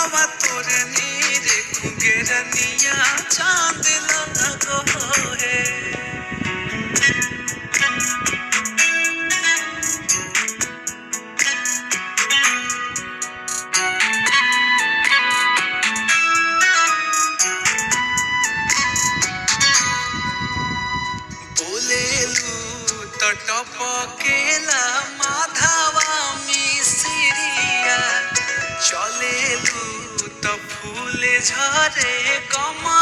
हवा तोरे नीर खुगरनिया चांद लगो है। बोलेलू तो टपकेला माधवा मिसिरिया, चलेलू तो फूले झरे कमा